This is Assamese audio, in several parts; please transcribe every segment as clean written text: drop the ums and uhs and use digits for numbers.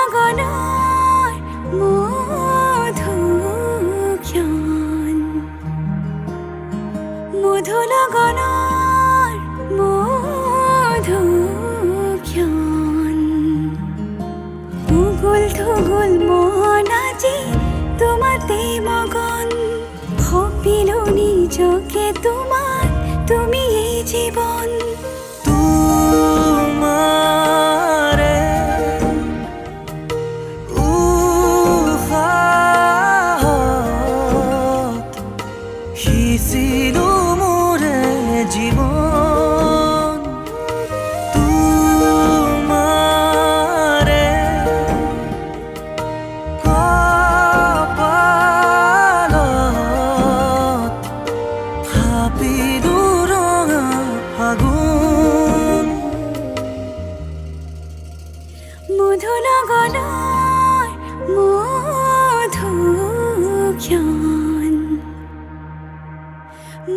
লগনৰ মধু ক্ষণ মধু লগনৰ মধু ক্ষণ উগুল থুগুল মন আজি তোমাতে মগন ভাবিলো নিজকে তোমার তুমি এই জীবন তোমারে উহাত সিঁচিলো মোরে জীবন তোমারে কপালত থাপিলো ৰঙা ফাগুন মধু লগনৰ মধু ক্ষণ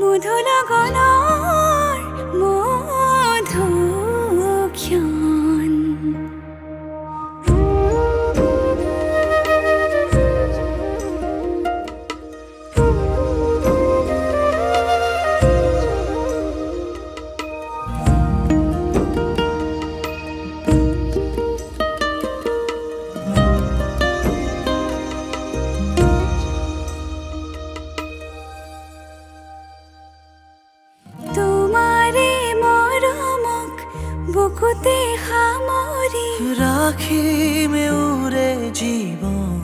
মধু লগনৰ মধু ক্ষণ তোমাৰে মৰমক বুকুতে সামৰি ৰাখিমে উৰে জীবন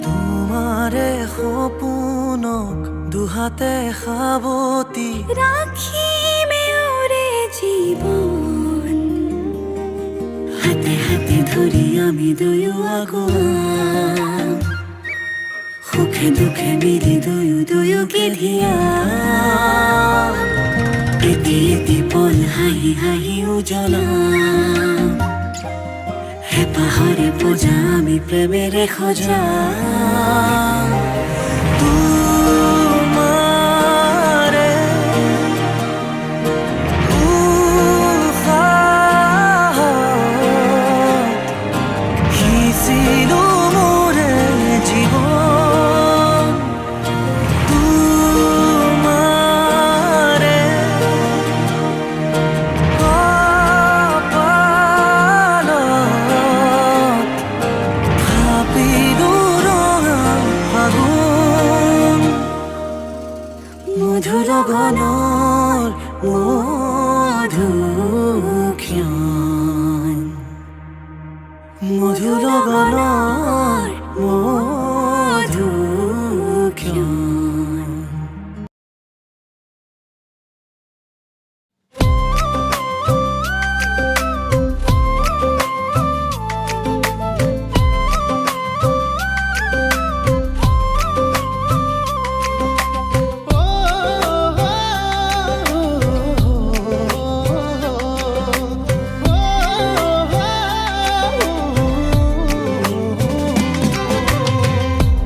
তোমাৰে সপোনক দুহাতে সাবতি ৰাখিমে ওৰে জীৱন হাতে হাতে ধৰি আমি দুয়ো আগুৱাম সুখে দুখে মিলি দুয়ো দুয়োকে ধিয়াম এটি এটি পল হাঁহি হাঁহি উজ্বলাম হেঁপাহৰে পূজা আমি প্ৰেমেৰে সজাম তোমাৰে উহাত সিঁচিলো মোৰে জীবন তোমাৰে কপালত থাপিলো ৰঙা ফাগুন মধু লগনৰ মধু ক্ষণ মধু লগনৰ মধু ক্ষণ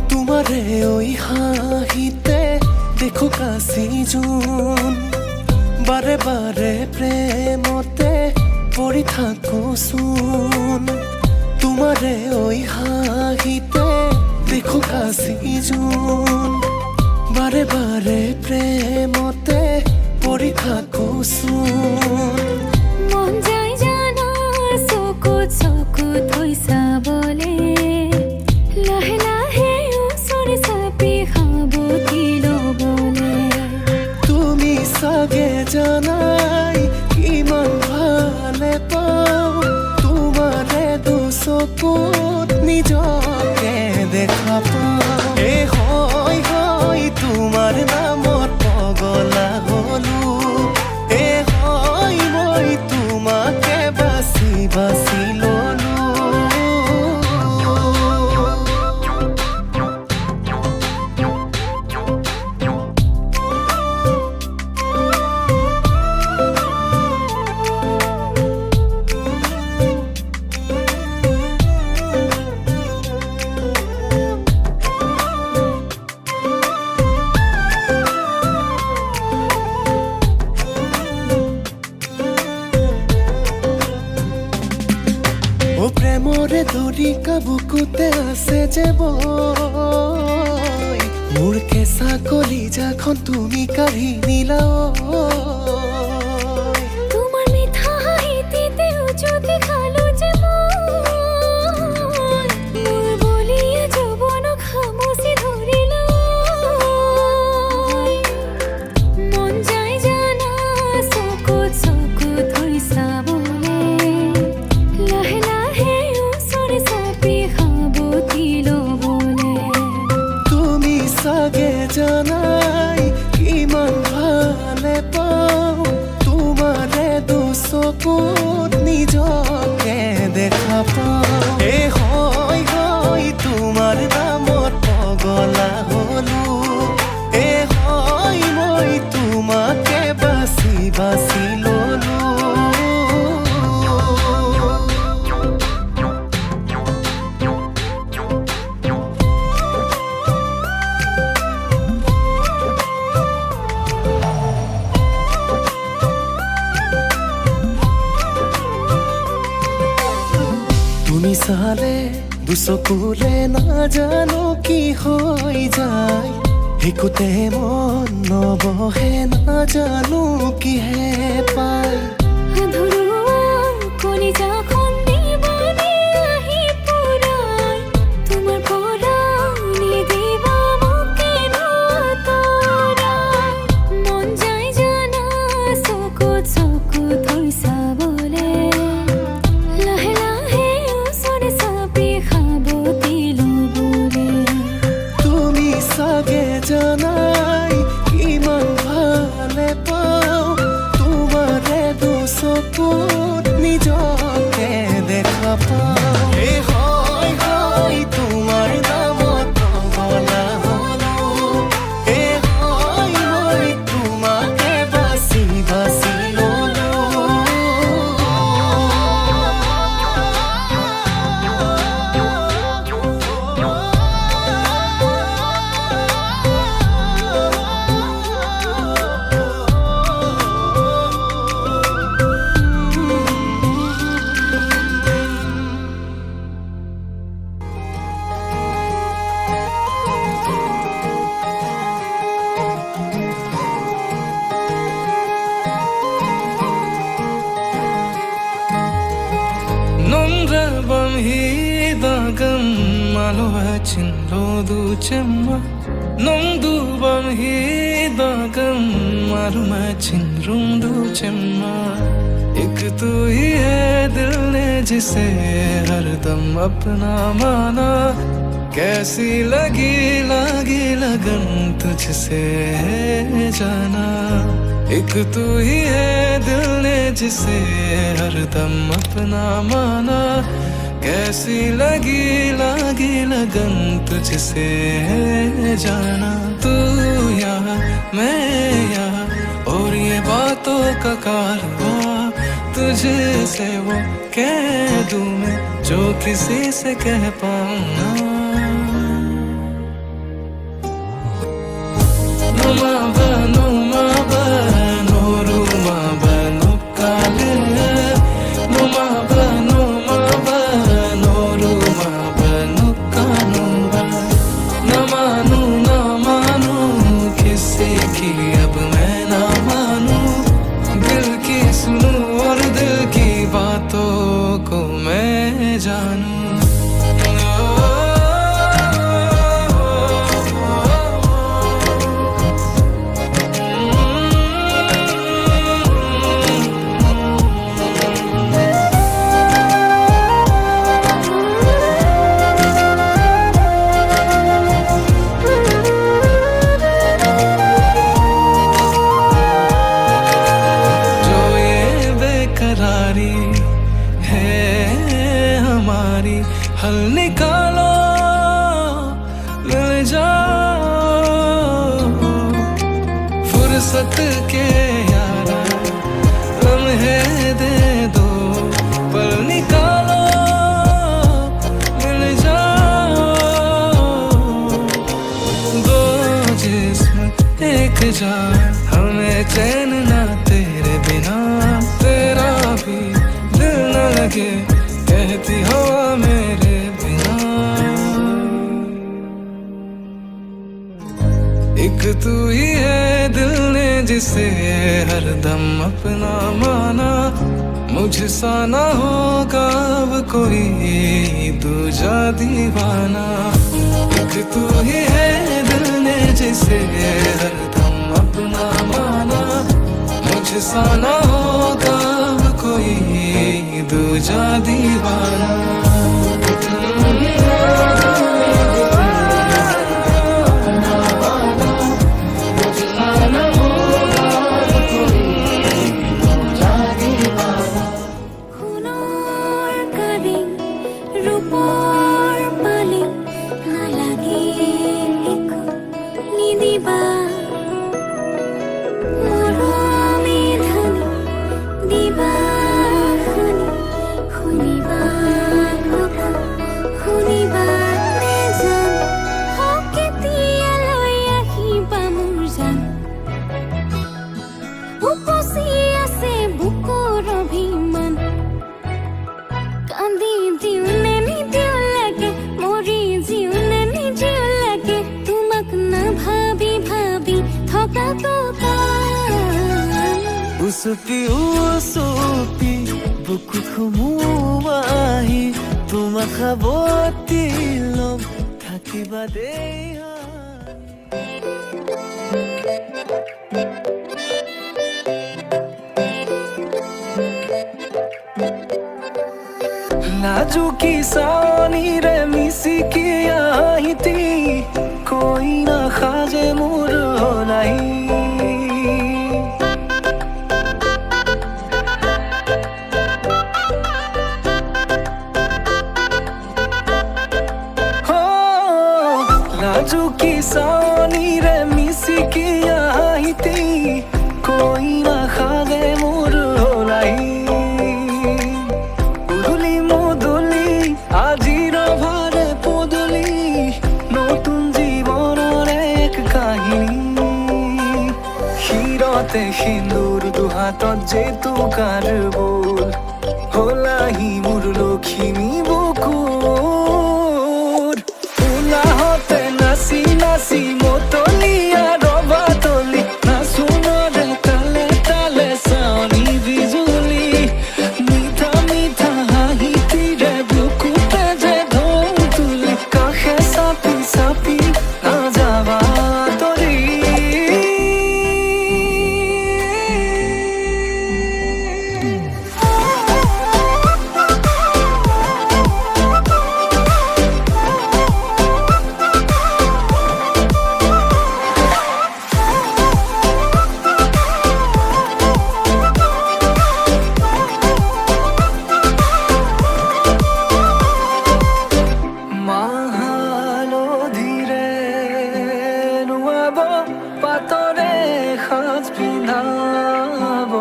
তোমারে ওই হাহিতে দেখো কাশি জুন বারে বারে প্রেমতে পড়ি থাকো শুন তোমারে ওই হাহিতে দেখো কাশি জুন বারে বারে প্রেমতে পড়ি থাকো শুন মন যায় জানা চকুত চকুত হৈ চাবলে লাহে লাহে ওচৰে চাপি সাবতি ল'বলে তুমি চাগে জানাই কিমান ভালে পাওঁ তোমাৰে দুচকুত নিজকে দেখা পাওঁ হয় হয় তোমাৰ নামত পগলা হলো হয় মই তোমাকে বাচি বাচি ললো দৰে দৰিকা বুকুতে আছে যে বৈ মোৰ কেঁচা কলিজাখন তুমি কাঢ়ি নিলা তোমার মিঠা হাঁহিতেও যদি খালো যে মোর বলিয়া যৌবন খামোচি ধরিল মন যায় জানা চকুত চকুত হৈ চাবলে লাহে লাহে ওচৰে চাপি সাৱটি ল'বলে তুমি চাগে জানাই কিমান ভালে পাওঁ তোমাৰে দুচকুত নিজকে দেখা পাওঁ হয় হয় তোমাৰ নামত পগলা হলো হয় মই তোমাকে বাছি বাছি ললো তুমি চালে দুচকুলে নাজানো কি হৈ যায় একোতে মন নবহে নাজানো কিহে পায় ধৰুৱা কলিজাখন দিবানে আহি পুৰাই তোমাৰ পৰা নিদিবা মোকে আঁতৰাই মন যায় জানা চকুত চকুত হৈ চাবলে লাহে লাহে ওচৰে চাপি সাৱটি ল'বলে তুমি চাগে জানাই কিমান ভালে পাওঁ তোমাৰে দুচকুত নিজকে দেখা পাওঁ হয় হয় তোমাৰ নামত পগলা হলো হয় মই তোমাকে বাছি বাছি ললো నొంద్రబం హీదగం మలువచింలోదు చెమ్మ నొందుబం హీదగం మలువచింరుందు చెమ్మ एक तू ही है दिल ने जिसे हरदम अपना माना कैसी लगी लगी लगन तुझसे है जाना एक तू ही है दिल ने जिसे हरदम अपना माना कैसी लगी लगी लगन तुझसे है जाना तू यहाँ मैं यहाँ और ये बातों का कारवां तुझसे वो कह दूं मैं जो किसी से कह पाऊं ना नुमा बनो रुमा बनो काले नुमा बनो रुमा बनो कानू न मानू किसी की अब मैं ना मानू दिल की सुनूं और दिल की बातों को मैं जानूं हल निकालो मिल जाओ फुर्सत के यारा लम्हे दे दो पल निकालो मिल जाओ दो जिस्म एक जान हमें चैन ना तेरे बिना तेरा भी दिल न लगे कहती हवा में हरदम अपना माना, मुझसा ना होगा अब कोई दूजा दीवाना। एक तू ही है दिल ने जिसे हरदम अपना माना, मुझसा ना होगा अब कोई दूजा दीवाना। ৰূপৰ পালি নালাগে একো নিদিবা, মৰমে ধানি দিবা শুনি, শুনিবা কথা শুনিবা নেজান, কেতিয়ালৈ আহিবা মোৰ জান। উপচি আছে বুকুৰ অভিমান, কান্দি দিও নে নিদিও লাগে, মৰি জিও নে নিজিও লাগে, তোমাক না ভাবি ভাবি থকাটো টান। উচুপি উচুপি বুকুত সোমোৱাহি তোমাক সাৱটি ল'ম, থাকিবা দেই নাজুকি চাৱনিৰে মিচিকি আহিতি, কৈ নাসাজে মোৰ হলাই। নাজুকি চাৱনিৰে মিচিকি আহিতি, কৈ নাসাজে মোৰ হলাই। আজিৰ ভাৰে পদূলি নতুন জীৱনৰ এক কাহিনী, শিৰতে সিন্দুৰ দুহাতত জেতুকাৰ বোল, হলাহি মোৰ লখিমী বুকুৰ। উলাহতে নাচি নাচি মতলীয়া ৰবা তলি, নাচোনৰে তালে তালে চাৱনি বিজুলি, মিঠা মিঠা হাঁহিতিৰে বুকুতে যে ঢৌ তুলি, কাষে চাপি চাপি নাযাবা তৰি। পাতৰে সাজ পিন্ধাব,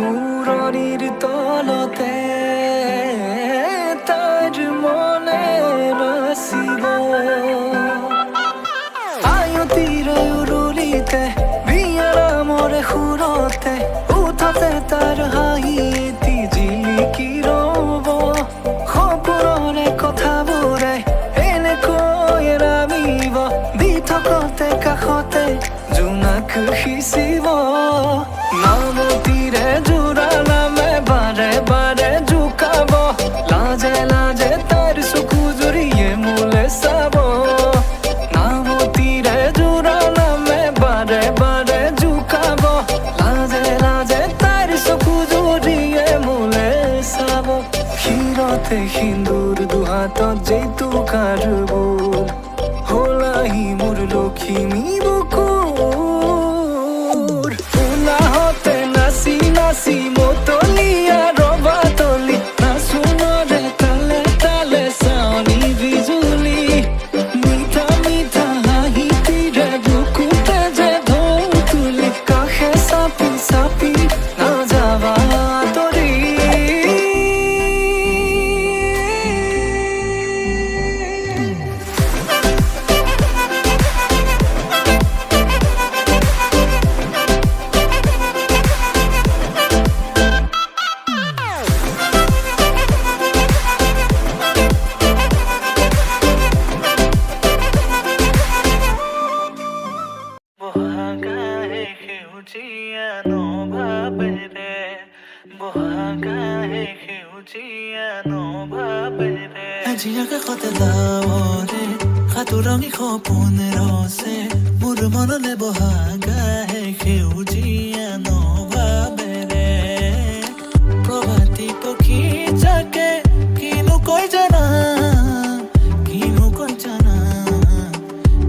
উৰণিৰ তলতে তাইৰ মনে নাচিব। আয়তিৰে উৰুলিতে বিয়াৰামৰে সুৰতে, উঠতে তাৰ হাঁহি এটি জিলিকি ৰ'ব। সপোনৰে কথাবোৰে এনেকৈ নামিব, দি থকতে কাষতে জোনাক সিঁচিব। নামতিৰে জোৰা নামে বাৰে বাৰে জোকাব, লাজে লাজে তাৰ চকু জুৰিয়ে মোলে চাব। নামতিৰে জোৰা নামে বাৰে বাৰে জোকাব, লাজে লাজে তাৰ চকু জুৰিয়ে মোলে চাব। শিৰতে সিন্দুৰ দুহাতত জেতুকাৰ বোল, হলাহি মোৰ লখিমী বুকুৰ। উলাহতে নাচি নাচি মতলীয়া ৰবা তলি, নাচোনৰে তালে তালে চাৱনি বিজুলি, মিঠা মিঠা হাঁহিতিৰে বুকুতে যে ঢৌ তুলি, কাষে চাপি চাপি নাযাবা তৰি। আজি আকাশতে ডাৱৰে সাঁতোৰঙি সপোনে ৰচে মোৰ মনলে বহাগাহে সেউজীয়া নভাৱেৰে প্ৰভাতী পক্ষী যাকে কিনো কৈ জানা কিনো কৈ জানা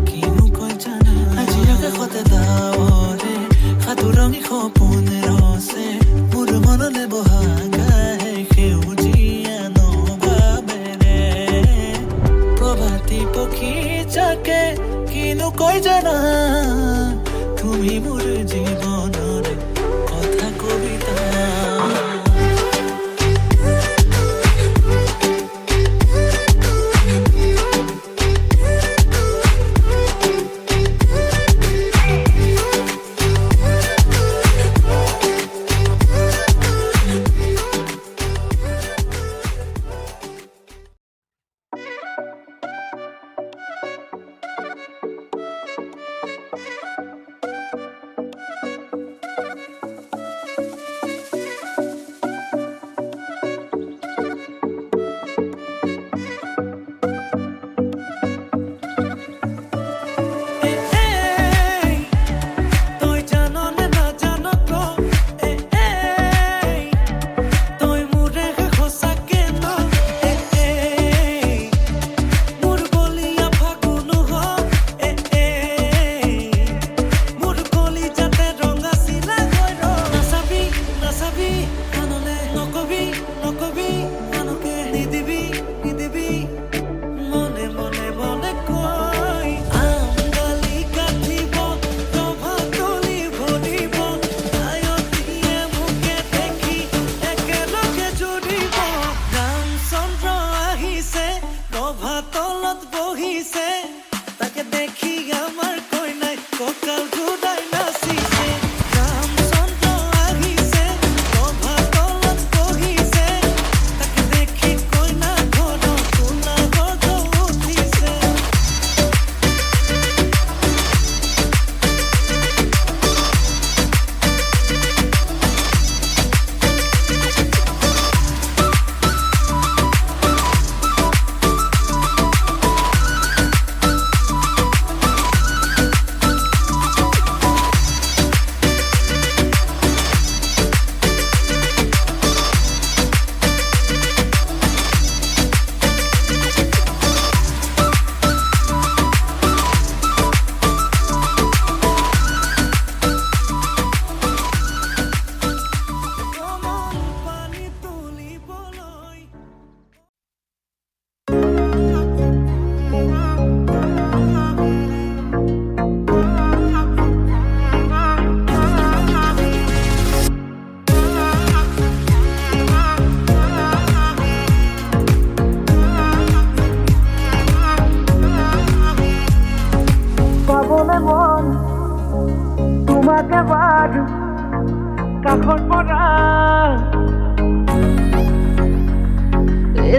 কিনো কৈ জানা আজি আকাশতে ডাৱৰে সাঁতোৰঙি সপোনে ৰচে মোৰ মনলে বহাগাহে সেউজীয়া নভাৱেৰে প্ৰভাতী পক্ষী যাকে কিনো কৈ জানা তুমি মোৰ জীৱনৰ কথা কবিতা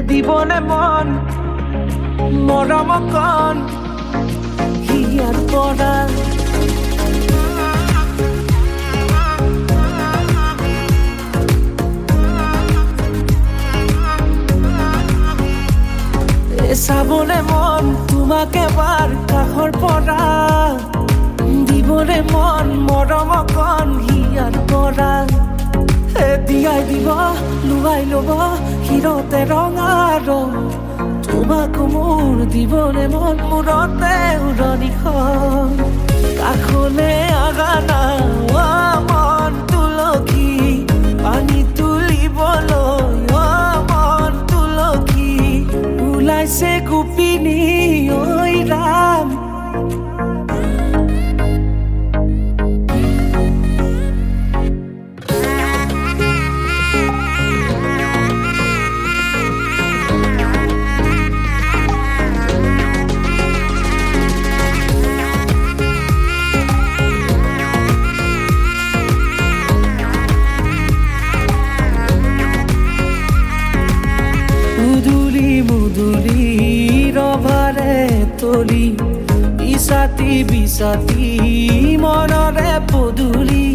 দিবনে মন মৰম কণ হিয়াৰ পৰা চাবলে মন তোমাক এবাৰ কাষৰ পৰা দিবলে মন মৰম কণ হিয়াৰ পৰা দিয়াই দিব লুৱাই ল'ব হিৰতে ৰঙা ৰং তোমাক মোৰ দিবলে মন মূৰতে উৰণিখন কাষলে আগানা মন তুলসী পানী তুলিবলৈ মন তুলসী ওলাইছে গোপিনী ঐ ৰাম তলি ইছাতি বিছাতি মনৰে পদূলি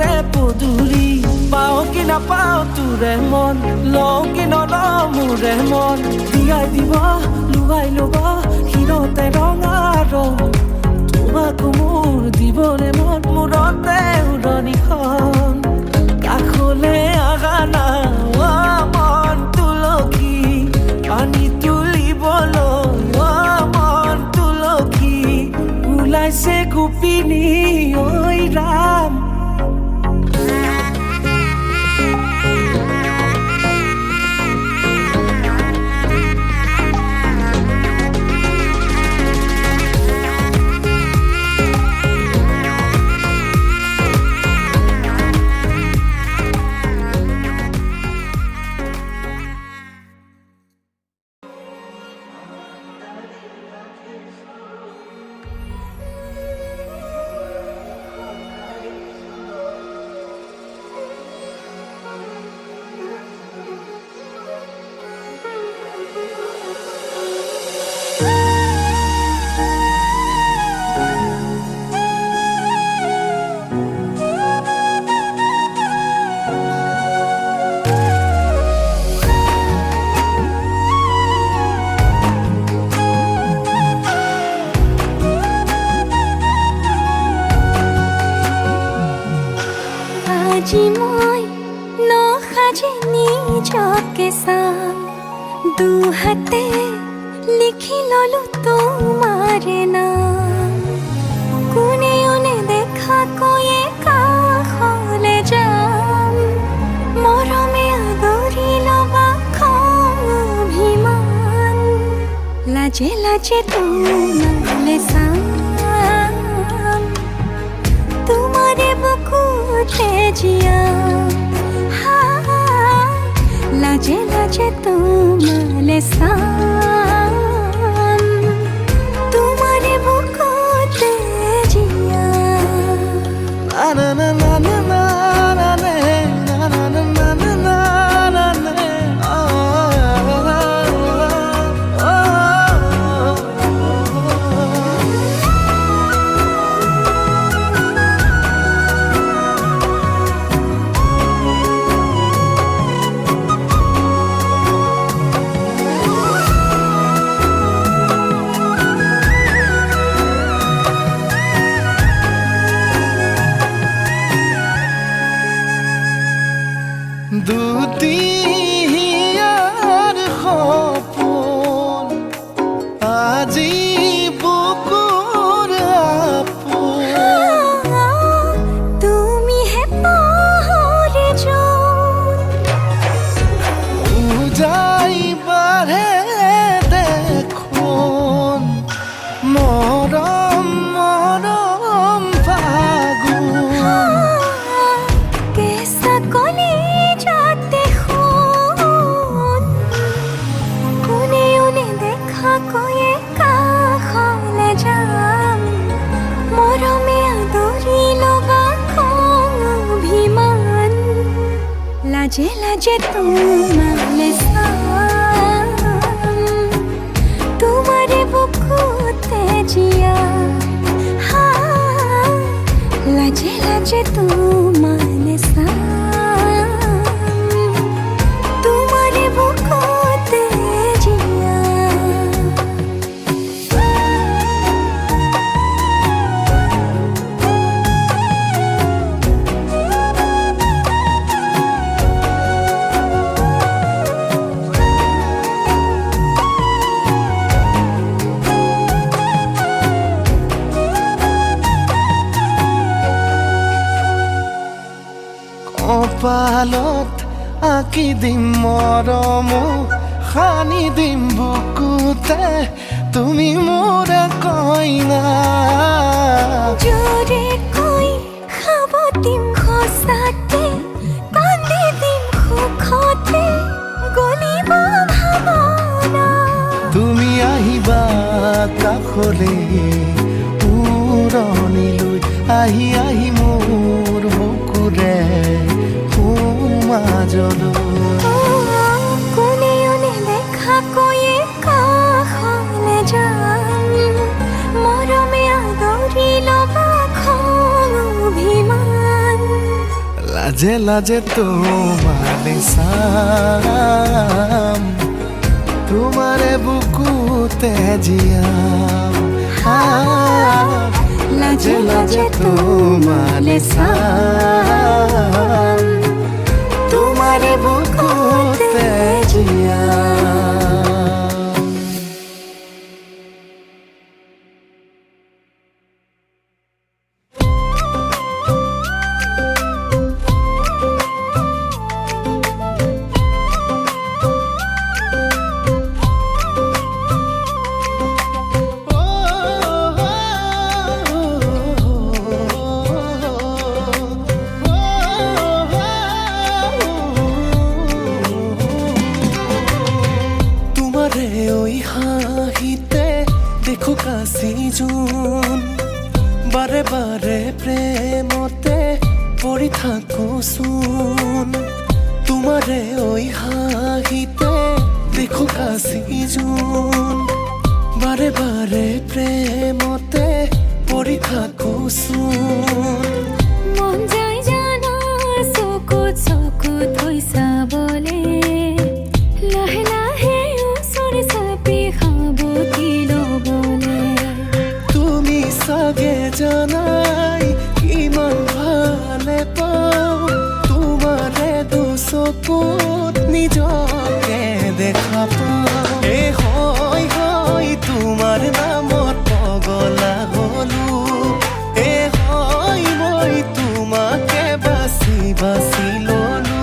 দৰে পদূলি পাও কি নাপাও তোৰে মন লওঁ কি নলওঁ মোৰে মন দিয়াই দিব লুৱাই ল'ব শিৰতে ৰঙা ৰং তোমাকো মোৰ দিবনে মন মূৰতে উৰণিখন কাষলে আহা না মন তুলসী পানী তুলিবলৈ মন তুলসী ওলাইছে গোপিনী ঐ ৰাম আজি মই নসাজে নিজকে চাম দুহাতে লিখি ললো তোমাৰে নাম কোনেও নেদেখাকৈয়ে কাষলে যাম মৰমে আদৰি ল'বা খং অভিমান লাজে লাজে তোমালে চাম তোমাৰে বুকুতে জিয়া লাজে লাজে তোমালে চাম তোমাৰে বুকুতে জিয়া না না না না না না না না না না না না না না দুটিয়াৰ সপোন আজি বুকুৰ আপোন তুমিহে পাহৰি যোৱা যাই বাঢ়ে দেখোন মৰম মৰম ফাগুন কেঁচা কলি যাতে শুন কোনেও নেদেখাকৈয়ে কাষলে যাম মৰমে আদৰি ল'বা খং অভিমান লাজে লাজে তোমালে চাম তোমাৰে বুকুতে জিয়া লাজে লাজে তোমালে চাম তোমাৰে বুকুতে জিয়া কপালত আঁকি দিম মৰম সানি দিম বুকুতে তুমি মোৰ কইনা জোৰে কৈ খাব দিম খোচাতে কান্দি দিম সুখতে গলিব ভাৱনা তুমি আহিবা কাষলে উৰণিলৈ আহি আহি মোৰ বুকুৰে সোমাজলৈ কোনেও নেদেখাকৈয়ে কাষলে যাম মৰমে আদৰি ল'বা খং লাজে লাজে তোমারে সাম তোমারে বুকুতে জিয়াম লাজে লাজে তোমারে সাম তোমারে বুকুতে জিয়াম। দেখো কাশি জুন বারে বারে প্রেমতে পড়ি থাকো শুন তোমারে ওই হাহিতে দেখো কাশি জুন বারে বারে প্রেমতে পড়ি থাকো শুন মন যায় জানা চকুত চকুত হৈছা বলে লাহে লাহে ওচৰ চাপি সাৱটি ল'বলে তুমি চাগে জানাই কিমান ভালে পাওঁ তোমাৰে দুচকুত নিজকে দেখা পাওঁ এ হয় হয় তোমাৰ নামত পগলা হলো এ হয় মই তোমাকে বাচি বাচি ললো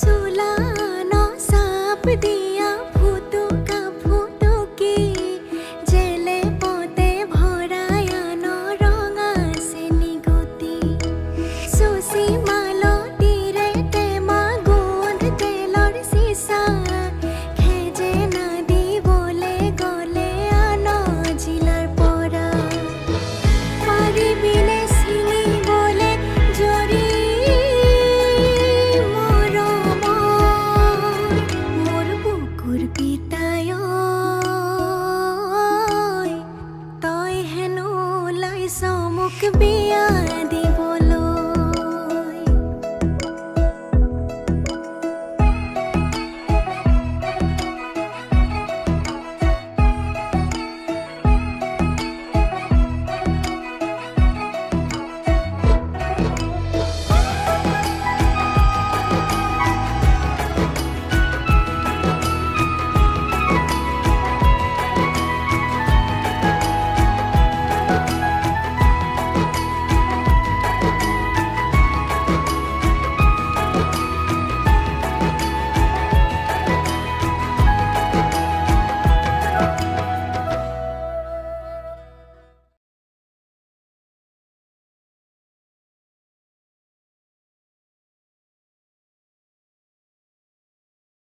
सुलानो साप दिया